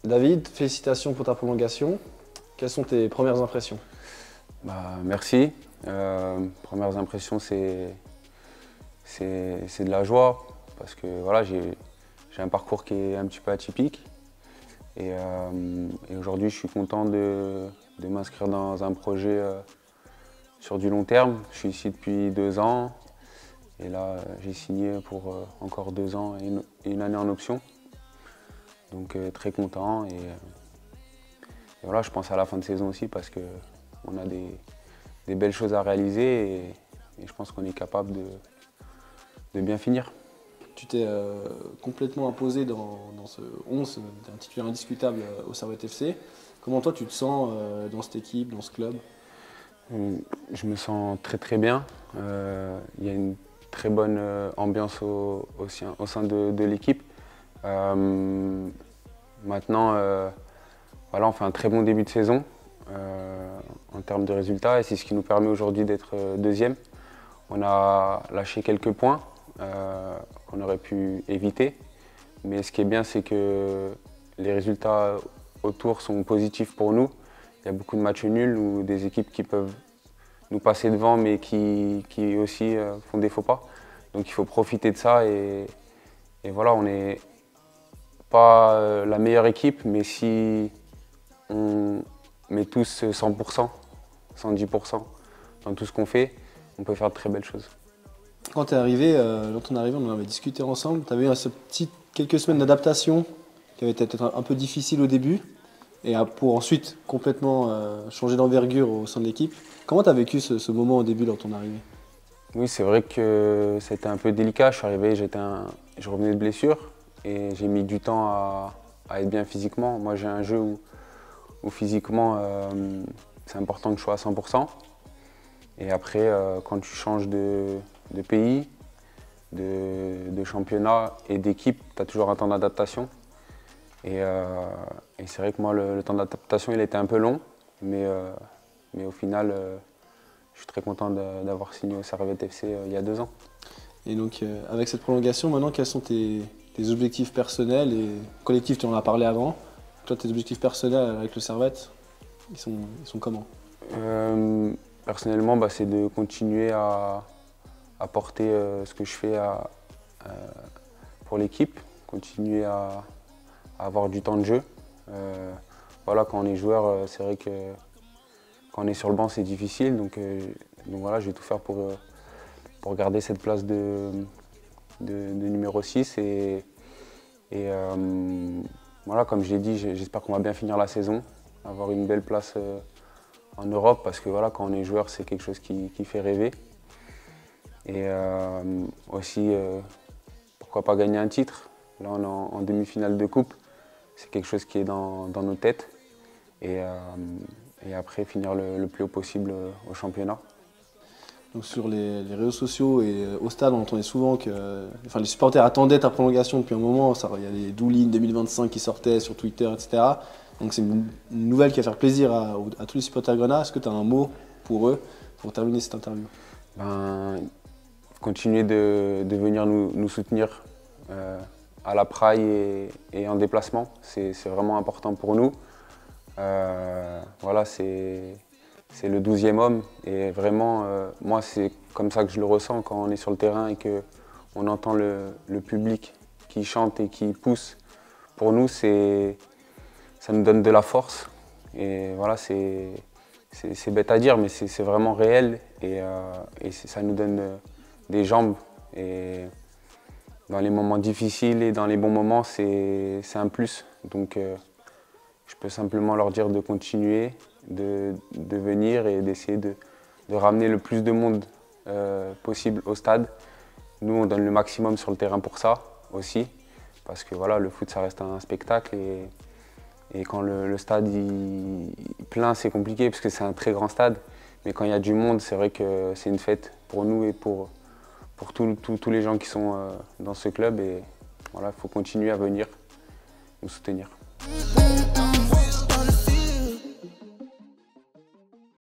David, félicitations pour ta prolongation. Quelles sont tes premières impressions? Merci. Premières impressions, c'est de la joie parce que voilà, j'ai un parcours qui est un petit peu atypique. Et aujourd'hui, je suis content de m'inscrire dans un projet sur du long terme. Je suis ici depuis 2 ans et là, j'ai signé pour encore 2 ans et une année en option. Donc très content et voilà, je pense à la fin de saison aussi parce qu'on a des belles choses à réaliser et je pense qu'on est capable de bien finir. Tu t'es complètement imposé dans ce 11, tu es un titulaire indiscutable au Servette FC. Comment toi tu te sens dans cette équipe, dans ce club? Je me sens très bien. Il y a une très bonne ambiance au sein de l'équipe. Maintenant, voilà, on fait un très bon début de saison en termes de résultats et c'est ce qui nous permet aujourd'hui d'être deuxième. On a lâché quelques points qu'on aurait pu éviter, mais ce qui est bien, c'est que les résultats autour sont positifs pour nous. Il y a beaucoup de matchs nuls ou des équipes qui peuvent nous passer devant mais qui aussi font des faux pas. Donc il faut profiter de ça et voilà, on n'est pas la meilleure équipe, mais si on met tous 100%, 110% dans tout ce qu'on fait, on peut faire de très belles choses. Quand tu es arrivé, dans ton arrivée, on en avait discuté ensemble, tu avais eu quelques semaines d'adaptation qui avaient été peut-être un peu difficiles au début et pour ensuite complètement changer d'envergure au sein de l'équipe. Comment tu as vécu ce moment au début dans ton arrivée? Oui, c'est vrai que c'était un peu délicat. Je suis arrivé, je revenais de blessure et j'ai mis du temps à être bien physiquement. Moi, j'ai un jeu où physiquement, c'est important que je sois à 100%. Et après, quand tu changes de pays, de championnat et d'équipe, tu as toujours un temps d'adaptation. Et c'est vrai que moi, le temps d'adaptation, il était un peu long, mais au final, je suis très content d'avoir signé au Servette FC il y a 2 ans. Et donc, avec cette prolongation, maintenant, quels sont tes objectifs personnels et collectifs? Tu en as parlé avant. Toi, tes objectifs personnels avec le Servette, ils sont comment? Personnellement, c'est de continuer à apporter ce que je fais pour l'équipe, continuer à avoir du temps de jeu. Voilà, quand on est joueur, c'est vrai que quand on est sur le banc, c'est difficile. Donc voilà, je vais tout faire pour garder cette place de numéro 6. Et voilà, comme je l'ai dit, j'espère qu'on va bien finir la saison, avoir une belle place en Europe, parce que voilà, quand on est joueur, c'est quelque chose qui fait rêver. Et aussi, pourquoi pas gagner un titre. Là, on est en demi-finale de coupe. C'est quelque chose qui est dans nos têtes. Et après, finir le plus haut possible au championnat. Donc sur les réseaux sociaux et au stade, on entendait souvent que les supporters attendaient ta prolongation depuis un moment. Il y a les Doulin 2025 qui sortaient sur Twitter, etc. Donc c'est une nouvelle qui va faire plaisir à tous les supporters grenats. Est-ce que tu as un mot pour eux pour terminer cette interview? Continuer de venir nous soutenir à la Praille et en déplacement. C'est vraiment important pour nous. Voilà, c'est le 12e homme et vraiment, moi, c'est comme ça que je le ressens quand on est sur le terrain et qu'on entend le public qui chante et qui pousse. Pour nous, ça nous donne de la force et voilà, c'est bête à dire, mais c'est vraiment réel et ça nous donne des jambes. Et dans les moments difficiles et dans les bons moments, c'est un plus. Donc, je peux simplement leur dire de continuer, de venir et d'essayer de ramener le plus de monde possible au stade. Nous, on donne le maximum sur le terrain pour ça aussi, parce que voilà, le foot, ça reste un spectacle et quand le stade il plein, c'est compliqué parce que c'est un très grand stade. Mais quand il y a du monde, c'est vrai que c'est une fête pour nous et pour tous les gens qui sont dans ce club. Et voilà, il faut continuer à venir nous soutenir.